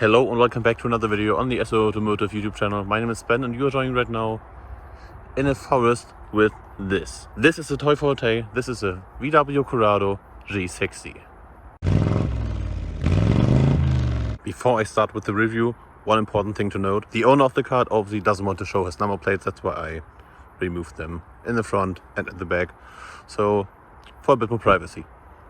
Hello and welcome back to another video on the SOAutomotive YouTube channel. My name is Ben and you are joining right now in a forest with this. This is a Toy Forte. This is a VW Corrado G60. Before I start with the review, one important thing to note. The owner of the car obviously doesn't want to show his number plates. That's why I removed them in the front and at the back. So for a bit more privacy.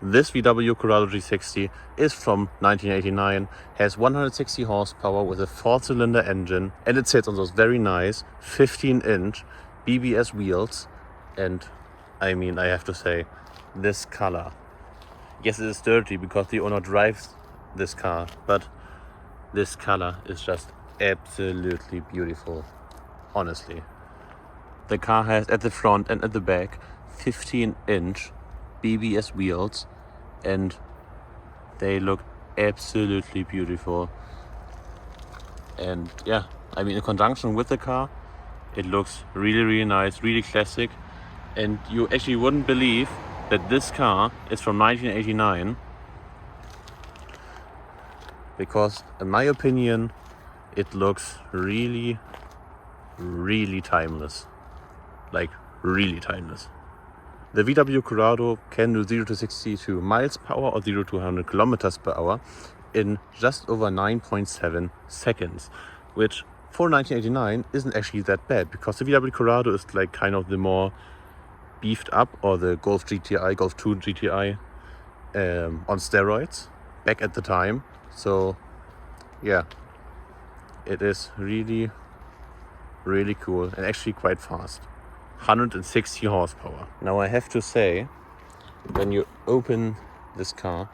This VW Corrado G60 is from 1989, has 160 horsepower with a 4-cylinder engine, and it sits on those very nice 15-inch BBS wheels. And I mean, I have to say, this color. Yes, it is dirty because the owner drives this car, but this color is just absolutely beautiful, honestly. The car has at the front and at the back 15-inch BBS wheels, and they look absolutely beautiful. And yeah, I mean, in conjunction with the car, it looks really nice, really classic. And you actually wouldn't believe that this car is from 1989, because in my opinion it looks really timeless, like really timeless. The VW Corrado can do 0 to 62 miles per hour or 0 to 100 kilometers per hour in just over 9.7 seconds, which for 1989 isn't actually that bad, because the VW Corrado is like kind of the more beefed up, or the Golf GTI, Golf 2 GTI on steroids back at the time. So yeah, it is really cool and actually quite fast. 160 horsepower. Now I have to say, when you open this car,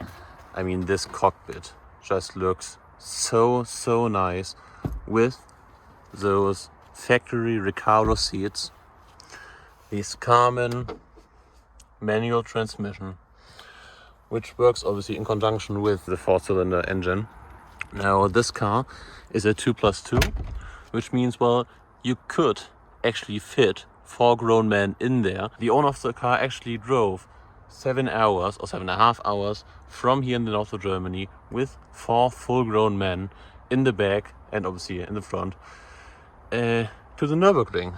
I mean, this cockpit just looks so nice with those factory Recaro seats, this Carmen manual transmission, which works obviously in conjunction with the 4-cylinder engine. Now this car is a 2+2, which means, well, you could actually fit 4 grown men in there. The owner of the car actually drove 7 hours or 7.5 hours from here in the north of Germany with 4 full-grown men in the back and obviously in the front to the Nürburgring,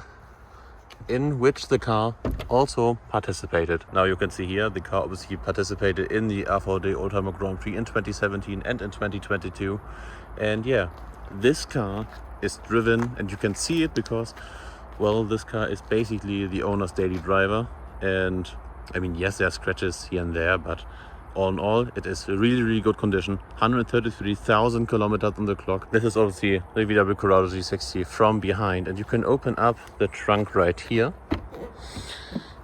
in which the car also participated. Now you can see here the car obviously participated in the AVD Oldtimer Grand Prix in 2017 and in 2022. And yeah, this car is driven, and you can see it because, well, this car is basically the owner's daily driver. And I mean, yes, there are scratches here and there, but all in all, it is a really good condition. 133,000 kilometers on the clock. This is obviously the VW Corrado G60 from behind, and you can open up the trunk right here.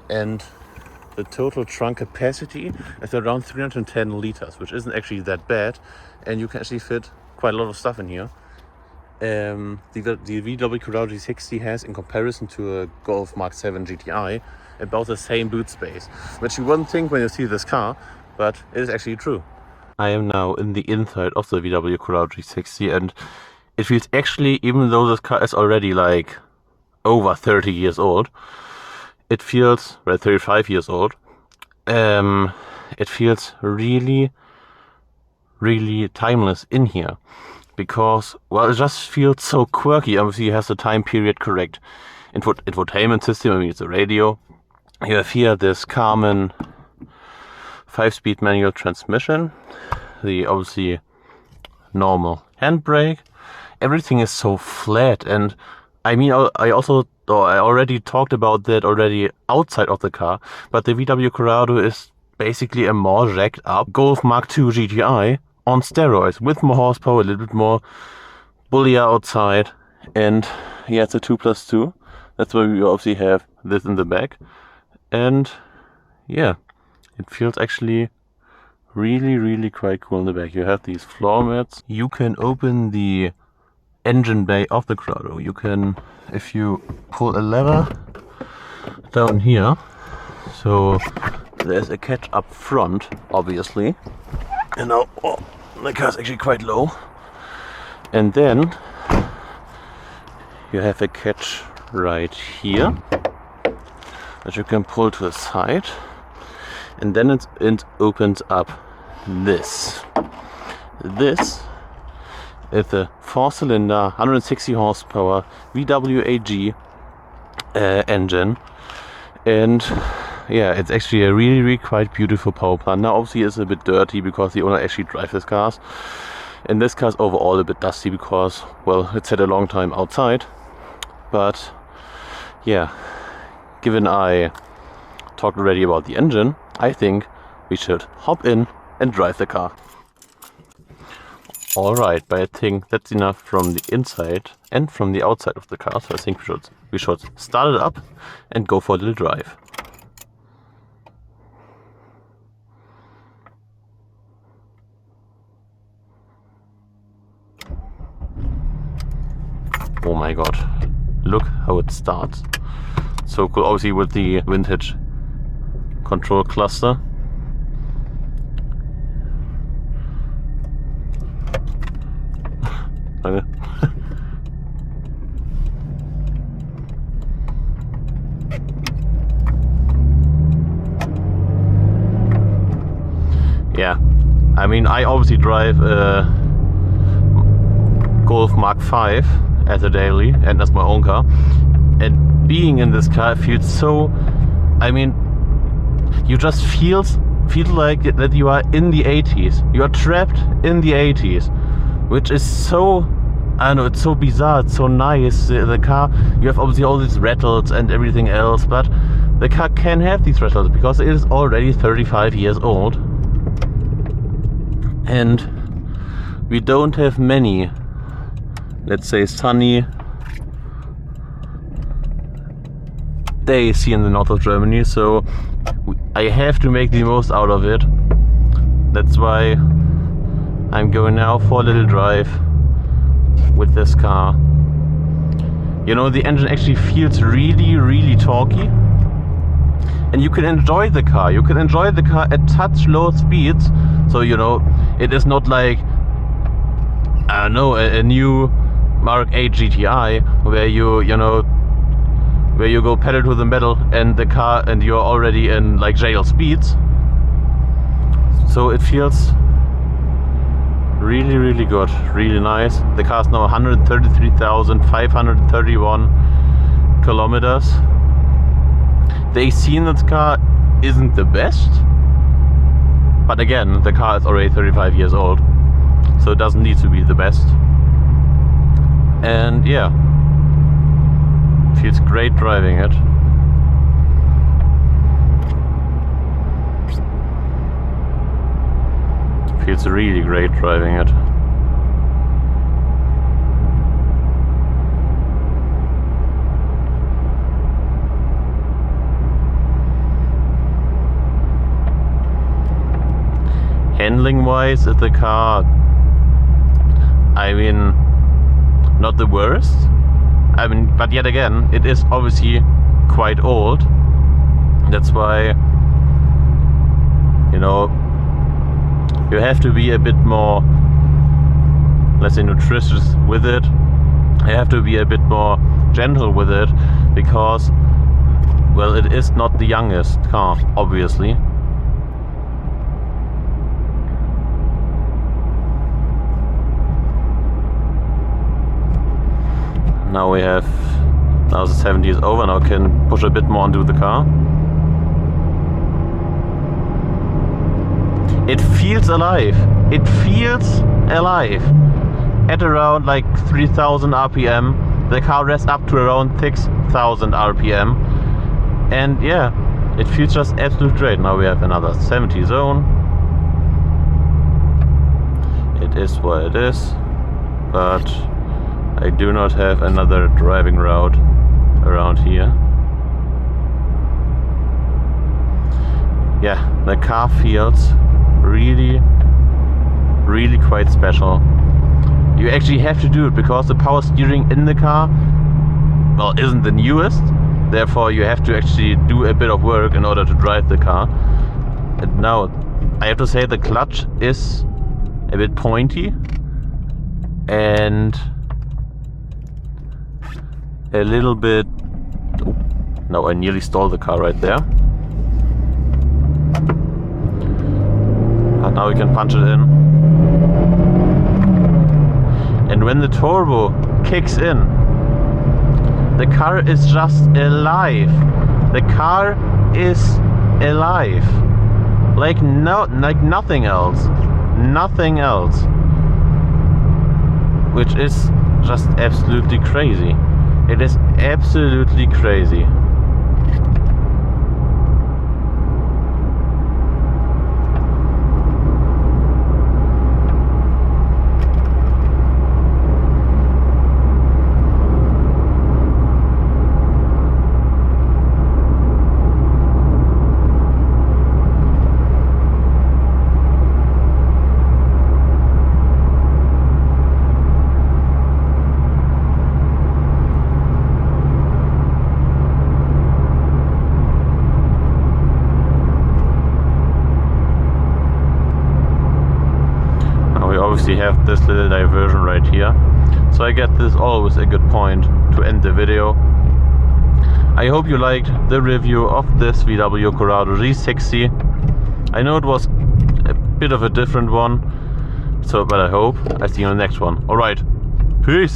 And the total trunk capacity is around 310 liters, which isn't actually that bad. And you can actually fit quite a lot of stuff in here. The VW Corrado G60 has, in comparison to a Golf Mark 7 GTI, about the same boot space, which you wouldn't think when you see this car, but it is actually true. I am now in the inside of the VW Corrado G60, and it feels actually, even though this car is already like over 30 years old, it feels, well, 35 years old, it feels really timeless in here. Because, well, it just feels so quirky. Obviously, it has the time period correct infotainment system. I mean, it's a radio. You have here this Carmen 5-speed manual transmission. The obviously normal handbrake. Everything is so flat. And I mean, I already talked about that already outside of the car. But the VW Corrado is basically a more jacked up Golf Mark II GTI on steroids, with more horsepower, a little bit more bullier outside. And yeah, it's a 2+2. That's why we obviously have this in the back. And yeah, it feels actually really quite cool in the back. You have these floor mats. You can open the engine bay of the Corrado. You can, if you pull a lever down here, so there's a catch up front, obviously. And now, oh, the car's actually quite low. And then you have a catch right here that you can pull to the side. And then it opens up this. This It's a 4-cylinder, 160 horsepower VW AG engine, and yeah, it's actually a really quite beautiful power plant. Now obviously it's a bit dirty because the owner actually drives this car, and this car's overall a bit dusty because, well, it's had a long time outside. But yeah, given I talked already about the engine, I think we should hop in and drive the car. Alright, but I think that's enough from the inside and from the outside of the car, so I think we should start it up and go for a little drive. Oh my god, look how it starts. So cool, obviously with the vintage control cluster. Yeah, I mean, I obviously drive a Golf Mark V as a daily and as my own car, and being in this car feels so, I mean, you just feel like that you are in the 80s. You are trapped in the 80s, which is so, I don't know, it's so bizarre, it's so nice. The car, you have obviously all these rattles and everything else, but the car can have these rattles because it is already 35 years old. And we don't have many, let's say, sunny days here in the north of Germany, so I have to make the most out of it. That's why I'm going now for a little drive with this car. You know, the engine actually feels really torquey, and you can enjoy the car. You can enjoy the car at such low speeds. So, you know, it is not like, I don't know, a new Mark 8 GTI where you know, where you go pedal to the metal and the car and you're already in like jail speeds. So it feels really good, really nice. The car's now 133,531 kilometers. The AC in this car isn't the best, but again, the car is already 35 years old, so it doesn't need to be the best. And yeah, feels great driving it. Feels really great driving it. Handling wise, the car, I mean, not the worst. I mean, but yet again, it is obviously quite old. That's why, you know, you have to be a bit more, let's say, nutritious with it. You have to be a bit more gentle with it because, well, it is not the youngest car, obviously. Now the 70 is over, now I can push a bit more onto the car. It feels alive. It feels alive. At around like 3000 RPM, the car rests up to around 6000 RPM. And yeah, it feels just absolutely great. Now we have another 70 zone. It is what it is, but I do not have another driving route around here. Yeah, the car feels really quite special. You actually have to do it because the power steering in the car, well, isn't the newest. Therefore you have to actually do a bit of work in order to drive the car. And now I have to say the clutch is a bit pointy and a little bit, oh, no, I nearly stalled the car right there. But now we can punch it in. And when the turbo kicks in, the car is just alive. The car is alive. Like nothing else. Nothing else. Which is just absolutely crazy. It is absolutely crazy. Obviously have this little diversion right here, so I get this always a good point to end the video. I hope you liked the review of this VW Corrado G60. I know it was a bit of a different one, but I hope I see you in the next one. Alright, peace!